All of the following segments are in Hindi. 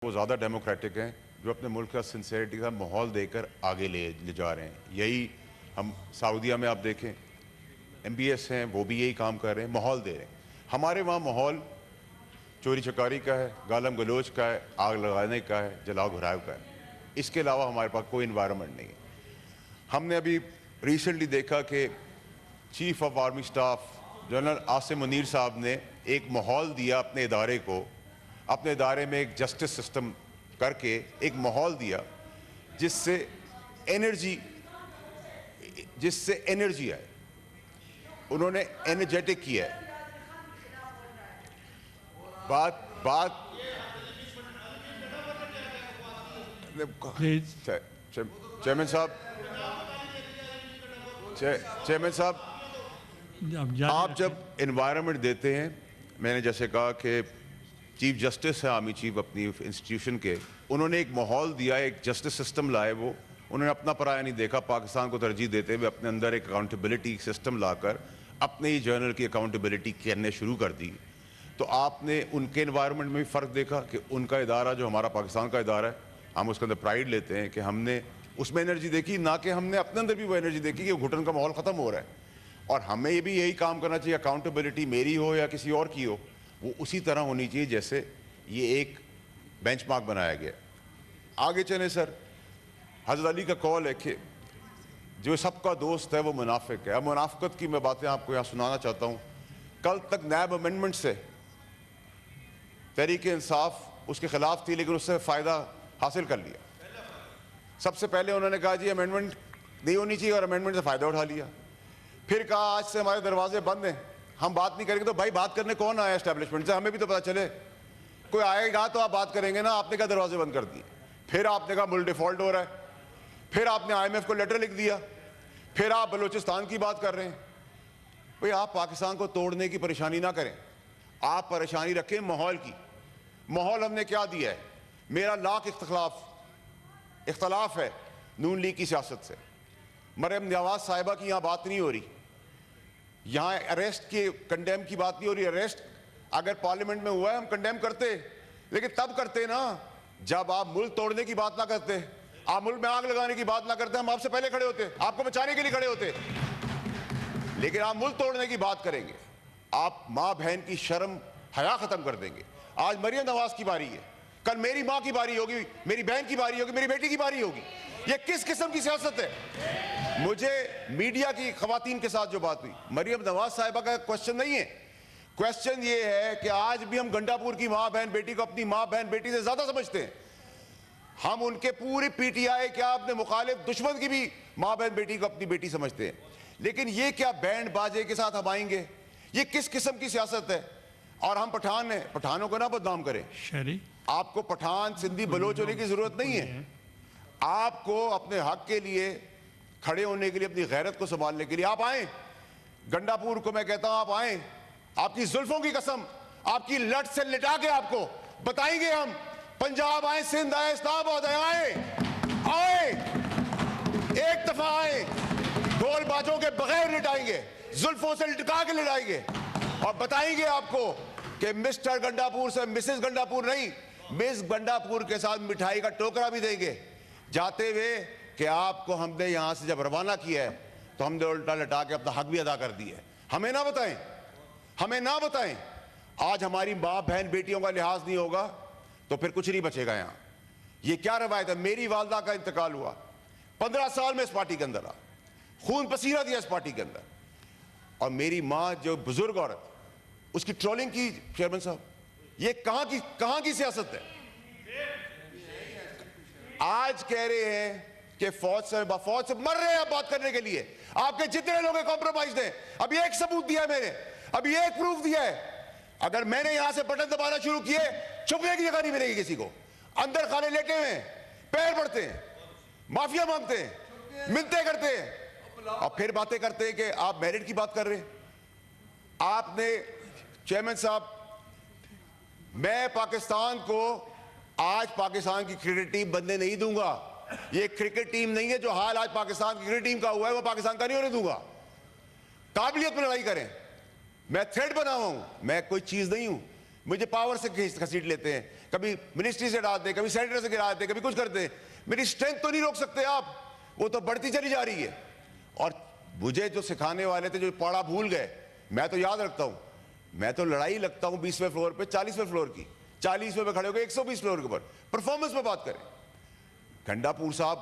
वो ज़्यादा डेमोक्रेटिक हैं जो अपने मुल्क का सिंसेरिटी का माहौल देकर आगे ले जा रहे हैं। यही हम सऊदीया में आप देखें, MBS हैं, वो भी यही काम कर रहे हैं, माहौल दे रहे हैं। हमारे वहाँ माहौल चोरी चकारी का है, गालम गलोच का है, आग लगाने का है, जलाओ घुराव का है। इसके अलावा हमारे पास कोई इन्वायरमेंट नहीं है। हमने अभी रिसेंटली देखा कि chief of army staff general Asim Munir साहब ने एक माहौल दिया अपने इदारे को, अपने इदारे में एक जस्टिस सिस्टम करके एक माहौल दिया जिससे एनर्जी आए। उन्होंने एनर्जेटिक किया है। बात चेयरमैन साहब, आप जब एनवायरनमेंट देते हैं, मैंने जैसे कहा कि चीफ जस्टिस है आर्मी चीफ अपनी इंस्टीट्यूशन के, उन्होंने एक माहौल दिया, एक जस्टिस सिस्टम लाए। वो उन्होंने अपना पराया नहीं देखा, पाकिस्तान को तरजीह देते हुए अपने अंदर एक अकाउंटेबिलिटी सिस्टम लाकर अपने ही जर्नल की अकाउंटेबिलिटी करने शुरू कर दी। तो आपने उनके एनवायरनमेंट में भी फ़र्क देखा कि उनका इदारा जो हमारा पाकिस्तान का इदारा है, हम उसके अंदर प्राइड लेते हैं कि हमने उसमें एनर्जी देखी, ना कि हमने अपने अंदर भी वो एनर्जी देखी कि घुटन का माहौल ख़त्म हो रहा है। और हमें ये भी यही काम करना चाहिए, अकाउंटेबिलिटी मेरी हो या किसी और की हो, वो उसी तरह होनी चाहिए जैसे ये एक बेंचमार्क बनाया गया। आगे चले सर, हज़रत अली का कौल है कि जो सबका दोस्त है वो मुनाफिक है। अब मुनाफिकत की मैं बातें आपको यहाँ सुनाना चाहता हूँ। कल तक नैब अमेंडमेंट से तहरीक इंसाफ उसके खिलाफ थी, लेकिन उससे फ़ायदा हासिल कर लिया। सबसे पहले उन्होंने कहा जी अमेंडमेंट नहीं होनी चाहिए और अमेंडमेंट से फ़ायदा उठा लिया। फिर कहा आज से हमारे दरवाजे बंद हैं, हम बात नहीं करेंगे। तो भाई बात करने कौन आया एस्टेब्लिशमेंट से, हमें भी तो पता चले। कोई आएगा तो आप बात करेंगे ना, आपने क्या दरवाजे बंद कर दिए। फिर आपने कहा मुल्क डिफॉल्ट हो रहा है, फिर आपने IMF को लेटर लिख दिया, फिर आप बलूचिस्तान की बात कर रहे हैं। भाई आप पाकिस्तान को तोड़ने की परेशानी ना करें, आप परेशानी रखें माहौल की। माहौल हमने क्या दिया है? मेरा लाख इख्तलाफ है नून लीग की सियासत से। मरियम नवाज साहिबा की यहाँ बात नहीं हो रही, यहाँ अरेस्ट के कंडेम की बात नहीं हो रही। अरेस्ट अगर पार्लियामेंट में हुआ है हम कंडेम करते, लेकिन तब करते ना जब आप मुल्क तोड़ने की बात ना करते, आप मुल्क में आग लगाने की बात ना करते। हम आपसे पहले खड़े होते, आपको बचाने के लिए खड़े होते, लेकिन आप मुल्क तोड़ने की बात करेंगे। आप माँ बहन की शर्म हया खत्म कर देंगे। आज मरियम नवाज की बारी है, कल मेरी माँ की बारी होगी, मेरी बहन की बारी होगी, मेरी बेटी की बारी होगी। ये किस किस्म की सियासत है? मुझे मीडिया की खवातीन के साथ जो बात हुई, मरियम नवाज साहिबा का क्वेश्चन नहीं है। क्वेश्चन ये है कि आज भी हम गंडापुर की माँ बहन बेटी को अपनी माँ बहन बेटी से ज्यादा समझते हैं। हम उनके पूरी PTI क्या अपने मुखालिफ दुश्मन की भी माँ बहन बेटी को अपनी बेटी समझते हैं। लेकिन ये क्या बैंड बाजे के साथ हम आएंगे? ये किस किस्म की सियासत है? और हम पठान हैं, पठानों को ना बदनाम करें। आपको पठान सिंधी बलोच होने की जरूरत नहीं है। आपको अपने हक के लिए खड़े होने के लिए, अपनी गैरत को संभालने के लिए आप आए गंडापुर को। मैं कहता हूं आप आए, आपकी जुल्फों की कसम, आपकी लट से लिटा के आपको बताएंगे हम। पंजाब आए, सिंध आए, इस्लामाबाद आए, एक दफा आए, ढोल बाजों के बगैर लिटाएंगे, जुल्फों से लिटका के लिटाएंगे और बताएंगे आपको कि मिस्टर गंडापुर से मिसेस गंडापुर नहीं, मिस गंडापुर के साथ मिठाई का टोकरा भी देंगे जाते हुए कि आपको हमने यहां से जब रवाना किया है तो हमने उल्टा लटा के अपना हक भी अदा कर दिया है। हमें ना बताएं, हमें ना बताएं। आज हमारी माँ बहन बेटियों का लिहाज नहीं होगा तो फिर कुछ नहीं बचेगा यहाँ। ये क्या रवायत है? मेरी वालदा का इंतकाल हुआ, 15 साल में इस पार्टी के अंदर रहा, खून पसीना दिया इस पार्टी के अंदर, और मेरी माँ जो बुजुर्ग औरत, उसकी ट्रोलिंग की। चेयरमैन साहब, ये कहां की सियासत है? आज कह रहे हैं कि फौज से मर रहे हैं बात करने के लिए। आपके जितने लोग कॉम्प्रोमाइज हैं, अभी एक सबूत दिया है मैंने, अभी एक प्रूफ दिया है। अगर मैंने यहां से बटन दबाना शुरू किए, छुपने की जगह नहीं मिलेगी किसी को। अंदर खाने लेटे हुए हैं, पैर पड़ते हैं, माफिया मांगते हैं, मिन्नतें करते हैं और फिर बातें करते हैं कि आप मेरिट की बात कर रहे हैं। आपने चेयरमैन साहब, मैं पाकिस्तान को आज पाकिस्तान की क्रिकेट टीम बनने नहीं दूंगा। ये क्रिकेट टीम नहीं है। जो हाल आज पाकिस्तान की क्रिकेट टीम का हुआ है वो पाकिस्तान का नहीं होने दूंगा। काबिलियत में लड़ाई करें, मैं थ्रेड बना हुआ हूं, मैं कोई चीज नहीं हूं। मुझे पावर से घसीट लेते हैं, कभी मिनिस्ट्री से हटा देते, कभी सेनेटर से गिरा देते, कभी कुछ करते हैं। मेरी स्ट्रेंथ तो नहीं रोक सकते आप, वो तो बढ़ती चली जा रही है। और मुझे जो सिखाने वाले थे, जो पढ़ा भूल गए, मैं तो याद रखता हूं, मैं तो लड़ाई लगता हूं 20वें फ्लोर पे 40वें फ्लोर की, 40वें पे खड़े होकर 120 फ्लोर के ऊपर परफॉर्मेंस में बात करें। गंडापुर साहब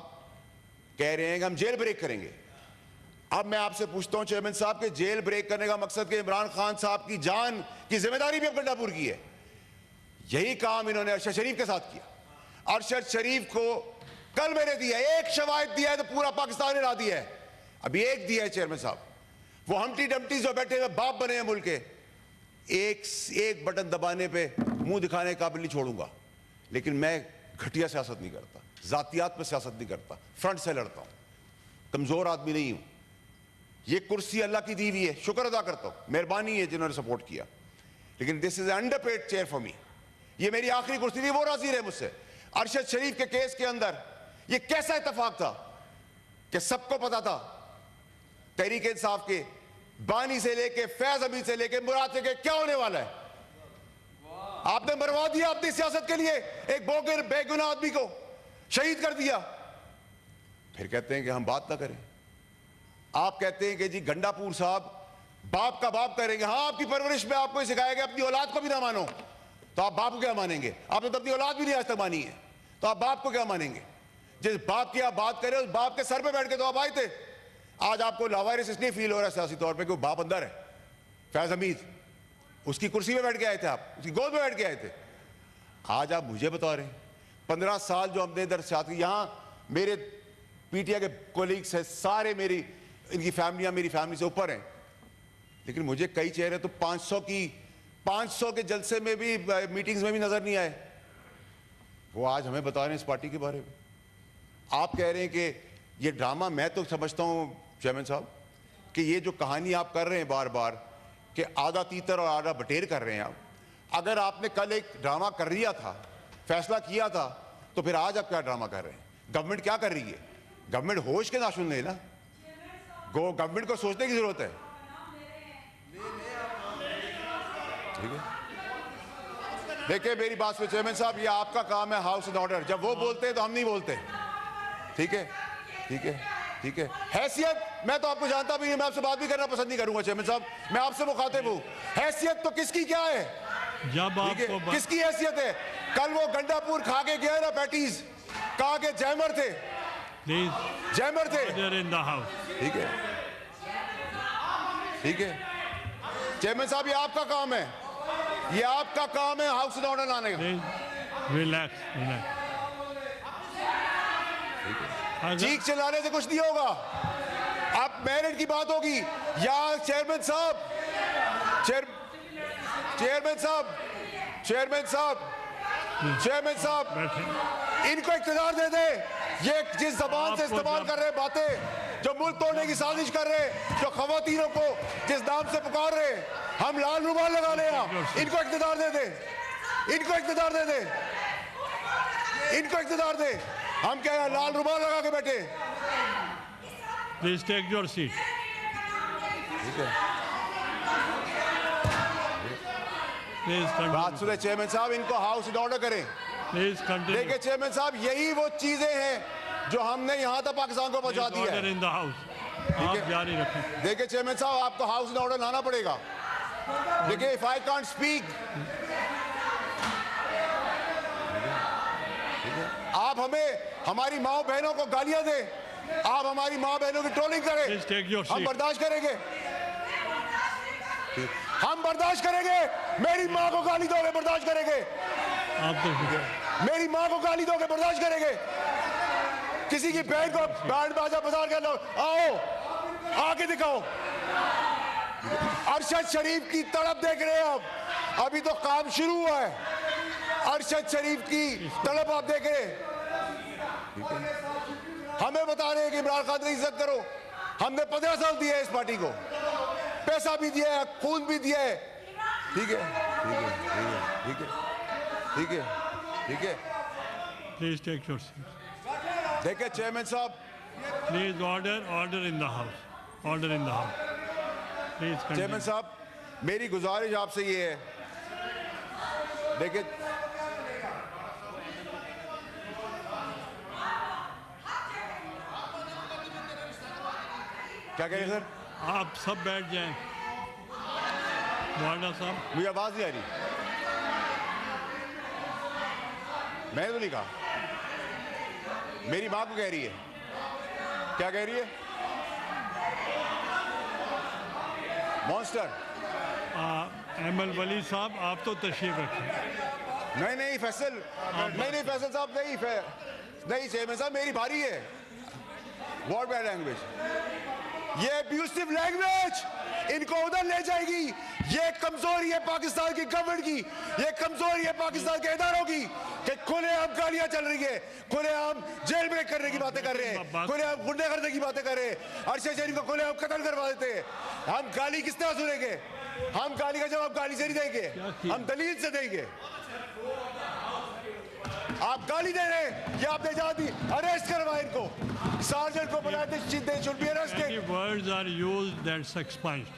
कह रहे हैं कि हम जेल ब्रेक करेंगे। अब मैं आपसे पूछता हूं चेयरमैन साहब के जेल ब्रेक करने का मकसद कि इमरान खान साहब की जान की जिम्मेदारी भी अब गंडापुर की है। यही काम इन्होंने अरशद शरीफ के साथ किया। अरशद शरीफ को कल मैंने दिया, एक शवायद दिया है तो पूरा पाकिस्तान हिला दिया है। अभी एक दिया है चेयरमैन साहब, वो हमटी डमटी जो बैठे हुए बाप बने हैं मुल्क के, एक बटन दबाने पे मुंह दिखाने का काबिल नहीं छोड़ूंगा। लेकिन मैं घटिया सियासत नहीं करता, जातियात पे सियासत नहीं करता, फ्रंट से लड़ता हूं, कमजोर आदमी नहीं हूं। ये कुर्सी अल्लाह की दी हुई है, शुक्र अदा करता हूं, मेहरबानी है जिन्होंने सपोर्ट किया। लेकिन this is underpaid chair for me. ये मेरी आखिरी कुर्सी थी, वो राजी रहे मुझसे। अरशद शरीफ के केस के अंदर ये कैसा इत्तेफाक था कि सबको पता था, तहरीक इंसाफ के बानी से लेके फैज हमीद से लेके मुराद से क्या होने वाला है। आपने मरवा दिया अपनी सियासत के लिए एक बोगर बेगुनाह आदमी को, शहीद कर दिया। फिर कहते हैं कि हम बात ना करें। आप कहते हैं कि जी गंडापुर साहब बाप का बाप करेंगे। हाँ, आपकी परवरिश में आपको सिखाया गया अपनी औलाद को भी ना मानो, तो आप बाप को क्या मानेंगे? आपने तो अपनी औलाद भी नहीं आज तक मानी है, तो आप बाप को क्या मानेंगे? जिस बाप की आप बात करें उस बाप के सर पे बैठ के तो आप आए थे। आज आपको लावारिस इसलिए फील हो रहा है सियासी तौर पे कि वो बाप अंदर है। फैज हमीद उसकी कुर्सी पे बैठ के आए थे, आप उसकी गोद में बैठ के आए थे। आज आप मुझे बता रहे हैं 15 साल जो हमने इधर सियासत, यहाँ मेरे पीटीआई के कोलीग्स हैं सारे, मेरी इनकी फैमिलियां मेरी फैमिली से ऊपर हैं, लेकिन मुझे कई चेहरे तो 500 के जलसे में भी, मीटिंग्स में भी नजर नहीं आए। वो आज हमें बता रहे हैं इस पार्टी के बारे में। आप कह रहे हैं कि ये ड्रामा, मैं तो समझता हूं चेयरमैन साहब कि ये जो कहानी आप कर रहे हैं बार बार कि आधा तीतर और आधा बटेर कर रहे हैं आप। अगर आपने कल एक ड्रामा कर लिया था, फैसला किया था, तो फिर आज आप क्या ड्रामा कर रहे हैं? गवर्नमेंट क्या कर रही है? गवर्नमेंट होश के नाशुन है ना, गवर्नमेंट को सोचने की जरूरत है। ठीक है, देखिए मेरी बात सुनिए चेयरमैन साहब, ये आपका काम है हाउस एंड ऑर्डर। जब वो बोलते हैं तो हम नहीं बोलते। ठीक है, ठीक है, ठीक है। हैसियत, मैं तो आपको जानता भी नहीं, मैं आपसे बात भी करना पसंद नहीं करूंगा चेयरमैन साहब, मैं आपसे मुखातिब हूं। हैसियत तो किसकी क्या है? जब आपको किसकी हैसियत है? कल वो गंडापुर खा के गया ना पैटीज, कहा के जैमर थे, जैमर थे। ठीक है, ठीक है चेयरमैन साहब, ये आपका काम है, ये आपका काम है हाउस एंड ऑर्डर लाने का। Relax, relax. चीख चिल्लाने से कुछ नहीं होगा। अब मेरिट की बात होगी या चेयरमैन साहब, चेयरमैन साहब, चेयरमैन साहब, चेयरमैन साहब, इनको इख्तियार दे दे। ये जिस जबान से इस्तेमाल कर रहे बातें, जो मुल्क तोड़ने की साजिश कर रहे, जो खवातीनों को जिस नाम से पुकार रहे, हम लाल रुमाल लगा ले, इनको इख्तियार दे दे, इनको इख्तियार दे दे, इनको इख्तियार दे। हम क्या लाल रुमाल लगा के बैठे? Please take your seat. ठीक है, प्लीज बात सुने चेयरमैन साहब, इनको हाउस इन ऑर्डर करें। Please continue. देखिए चेयरमैन साहब, यही वो चीजें हैं जो हमने यहाँ तक पाकिस्तान को पहुंचा दी है। इन द हाउस आप जारी रखें। देखिए चेयरमैन साहब, आपको हाउस इन ऑर्डर लाना पड़ेगा। देखिए, इफ आई कांट स्पीक, आप हमें हमारी माँ बहनों को गालियां दे, आप हमारी माँ बहनों की ट्रोलिंग करें, हम बर्दाश्त करेंगे, हम बर्दाश्त करेंगे। मेरी माँ को गाली दोगे, बर्दाश्त करेंगे। मेरी माँ को गाली दोगे, बर्दाश्त करेंगे। किसी की बहन को बैंड बाजा बाजार कर लो, आओ आके दिखाओ। अरशद शरीफ की तड़प देख रहे हैं आप, अभी तो काम शुरू हुआ है। अरशद शरीफ की तड़प आप देख रहे हैं। हमें बता रहे हैं कि इमरान खान की इज्जत करो। हमने 15 साल दिए है इस पार्टी को, पैसा भी दिया है, खून भी दिया है। ठीक है, ठीक है, ठीक है, ठीक है, ठीक है। Please take your seat. देखिए चेयरमैन साहब, please order, order in the house, order in the house. Please chairman साहब, मेरी गुजारिश आपसे ये है देखिए क्या कह रहे हैं सर? आप सब बैठ जाएं। वाडा साहब, मुझे आवाज नहीं आ रही। मैंने तो नहीं कहा, मेरी मां को कह रही है। क्या कह रही है? मॉन्स्टर। एमएल वली साहब, आप तो तशरीफ रखें। नहीं फैसल, नहीं फैसल साहब, नहीं चेयरमैन साहब, मेरी भारी है। व्हाट बैड लैंग्वेज, ये अब्यूसिव लैंग्वेज इनको उधर ले जाएगी। ये कमजोरी है पाकिस्तान की गवर्नमेंट की, ये कमजोरी है पाकिस्तान के इदारों की कि खुलेआम गालियां चल रही है, खुलेआम जेल में करने की बातें कर रहे हैं, खुलेआम गुंडे करने की बातें कर रहे हैं, अरशद शरीफ को खुलेआम कत्ल करवा देते हैं। हम गाली किस तरह सुनेंगे? हम गाली का जवाब गाली से नहीं देंगे, हम दलील से देंगे। आप गाली दे रहे हैं, ये आपने जवाब दी। अरेस्ट करवाए इनको, सार्जेंट को बुलाए, they should be arrested. Many words are used that's expunged.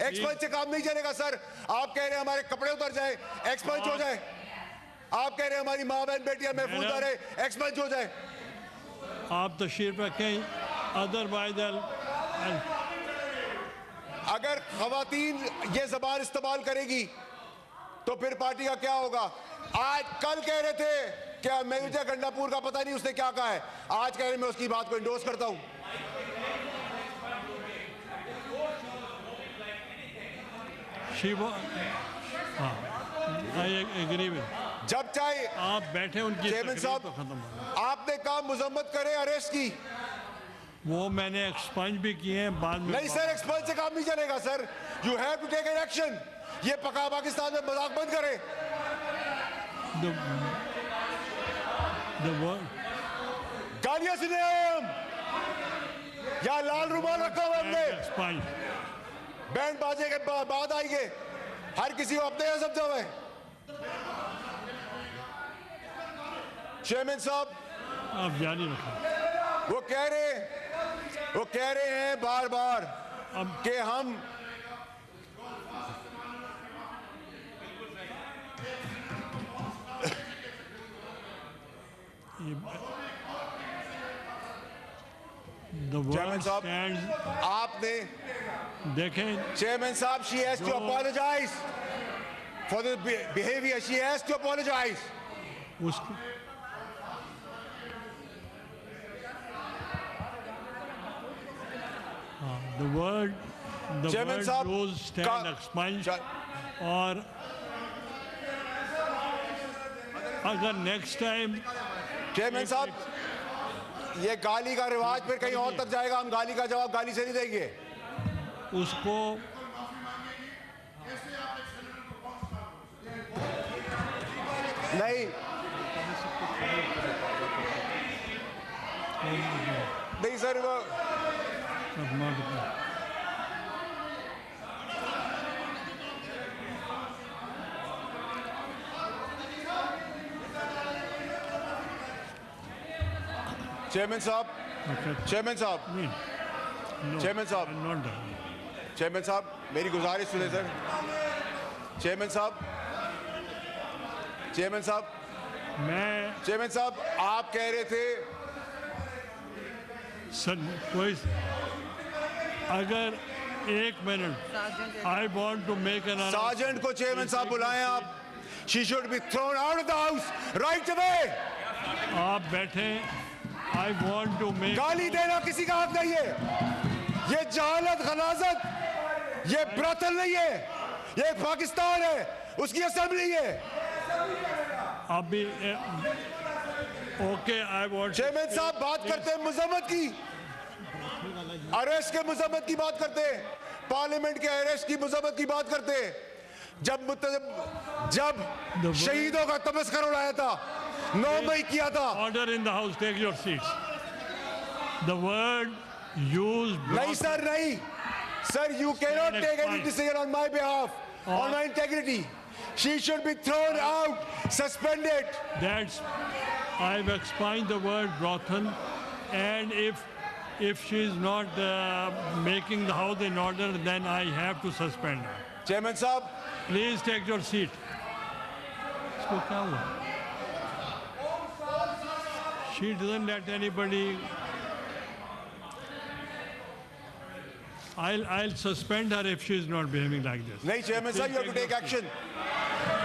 Expunge से काम नहीं चलेगा सर। आप कह रहे हैं हमारे कपड़े उतर जाए, एक्सपंज हो जाए। आप कह रहे हैं हमारी माँ बहन बेटियां महफूज आ रहे, एक्सपंज हो जाए। आप तशरीफ रखें, अदरवाइज अगर खवातीन ये जबान इस्तेमाल करेगी तो फिर पार्टी का क्या होगा? आज कल कह रहे थे क्या मेहुजा गंडापुर का पता नहीं उसने क्या कहा है, आज कह रहे मैं उसकी बात को इंडोर्स करता हूं। I agree with. जब चाहे आप बैठे, उनकी चेयरमैन तकरीर साहब, तो खत्म हो गई। आपने कहा मुजम्मत करे अरेस्ट की, वो मैंने एक्सपंज भी किए हैं बाद में। नहीं सर, एक्सपंज से काम नहीं चलेगा sir. You have to take an action. ये पका पाकिस्तान में मजाक बंद करे। गालियां सुने हम, या लाल रुमाल रखा हुआ हमने, बैंड बाजे के बाद आएंगे, हर किसी को अपने यहाँ समझा हुआ है। चेयरमैन साहब, आप जारी रखें। वो कह रहे हैं बार बार कि हम चेयरमैन साहब, आपने देखें, चेयरमैन साहब, she has to apologise for the behaviour, she has to apologise. उसको the word used stand expunged, और अगर नेक्स्ट टाइम चेयरमैन साहब ये गाली का रिवाज फिर कहीं और तक जाएगा, हम गाली का जवाब गाली से नहीं देंगे। उसको नहीं सर, वो चेयरमैन साहब, चेयरमैन साहब, चेयरमैन साहब, चेयरमैन साहब, मेरी गुजारिश सुने सर। चेयरमैन साहब, चेयरमैन साहब, चेयरमैन साहब, आप कह रहे थे सर कोई अगर एक minute, I want to make an sergeant को चेयरमैन साहब बुलाएं आप। She should be thrown out of the house right away. आप बैठे, आई वॉन्ट टू मेक। गाली देना किसी का हक नहीं है, ये जहालत गलाजत, ये ब्रतल नहीं है, ये पाकिस्तान है, उसकी असेंबली है। अभी ओके, आई वॉन्ट। चेयरमैन साहब बात करते हैं मजम्मत की, अरेस्ट के मजम्मत की बात करते हैं, पार्लियामेंट के अरेस्ट की मजम्मत की बात करते हैं। जब शहीदों का तमस्कर उड़ाया था, 9 मई किया था। Order in the house, take your seats. The word used. नहीं सर, नहीं sir, you cannot take any decision on my behalf, on my integrity. She should be thrown out, suspended. That's, I've expunged the word brothel, and if she is not making the house in order, then I have to suspend her. Chairman साहब, Please take your seat. इसको क्या हुआ? She doesn't let anybody. I'll suspend her if she is not behaving like this. नहीं चेयरमैन साहब, you have to take action.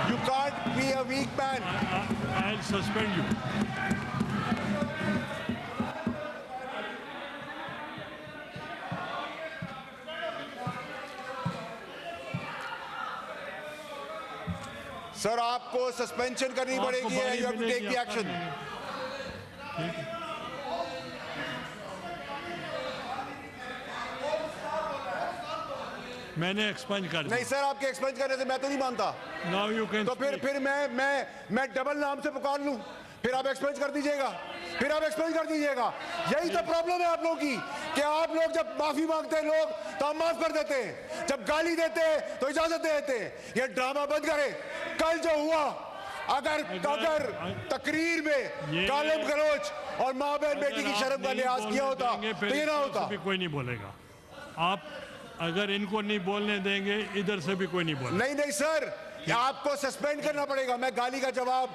You can't be a weak man. I'll suspend you. Sir आपको सस्पेंशन करनी पड़ेगी. You have to take the action. ठीक है. मैंने एक्सपेंज कर दिया. नहीं सर, आपके एक्सपेंज करने से मैं तो नहीं मानता. Now you can तो फिर मैं डबल नाम से पुकार लूं, फिर आप एक्सपेंज कर दीजिएगा, फिर आप एक्सपेंज कर दीजिएगा. यही तो प्रॉब्लम है आप लोगों की कि आप लोग जब माफी मांगते हैं लोग तो हम माफ कर देते हैं, जब गाली देते हैं तो इजाजत दे देते हैं. ये ड्रामा बंद करें. कल जो हुआ, अगर तकरीर में गालिब गलौज और माँ बहन बेटी की शर्म का लिहाज किया होता तो ये ना होता. कोई नहीं बोलेगा. आप अगर इनको नहीं बोलने देंगे, इधर से भी कोई नहीं बोलेगा. नहीं सर, आपको सस्पेंड करना पड़ेगा. मैं गाली का जवाब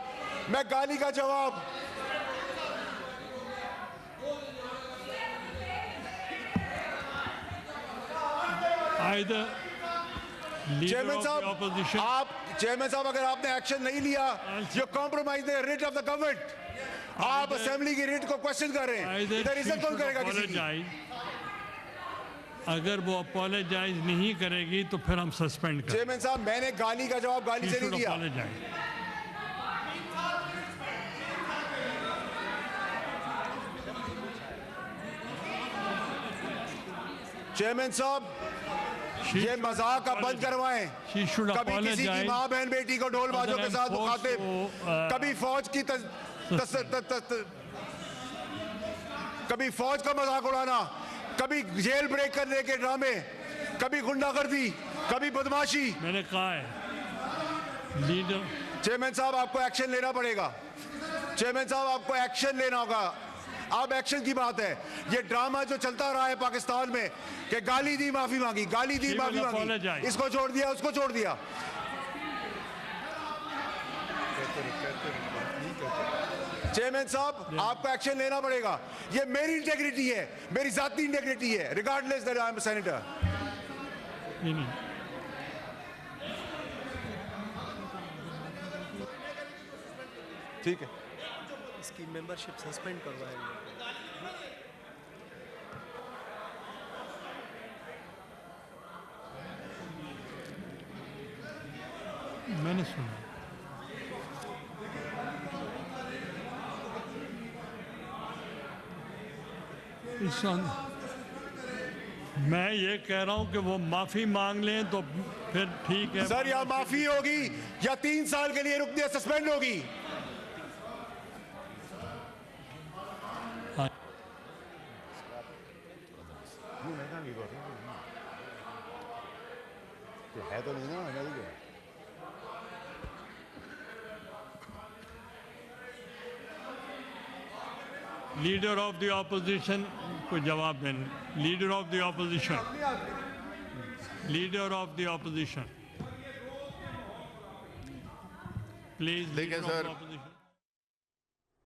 Either leader chairman of the साहब, opposition. चेयरमैन साहब अगर आपने एक्शन नहीं लिया, you compromise the writ of the government. आप असेंबली की रिट को क्वेश्चन कर रहे हैं. इधर इज्जत कौन करेगा किसी की? अगर वो अपोलोजाइज नहीं करेगी तो फिर हम सस्पेंड करें. चेयरमैन साहब, मैंने गाली का जवाब गाली से नहीं दिया. चेयरमैन साहब, ये मजाक आप बंद करवाएं. कभी किसी की माँ बहन बेटी को ढोल बाजों के साथ मुखातिब, कभी फौज का मजाक उड़ाना, कभी जेल ब्रेक करने के ड्रामे, कभी गुंडागर्दी, कभी बदमाशी. मैंने कहा है लीडर. चेयरमैन साहब, आपको एक्शन लेना पड़ेगा. चेयरमैन साहब, आपको एक्शन लेना होगा. अब एक्शन की बात है. ये ड्रामा जो चलता रहा है पाकिस्तान में कि गाली दी माफी मांगी, गाली दी माफी मांगी, इसको छोड़ दिया, उसको छोड़ दिया. चेयरमैन साहब, आपको एक्शन लेना पड़ेगा. ये मेरी इंटेग्रिटी है, मेरी जाती इंटेग्रिटी है, regardless that I am a senator. ठीक है, इसकी मेंबरशिप सस्पेंड करवाएंगे. मैंने सुना. मैं ये कह रहा हूं कि वो माफी मांग लें तो फिर ठीक है. सर, या माफी होगी या 3 साल के लिए रुक दिया सस्पेंड होगी. है तो नहीं ना. लीडर ऑफ द ऑपोजिशन को जवाब देना. Leader of the opposition, leader of the opposition, please. ठीक है सर.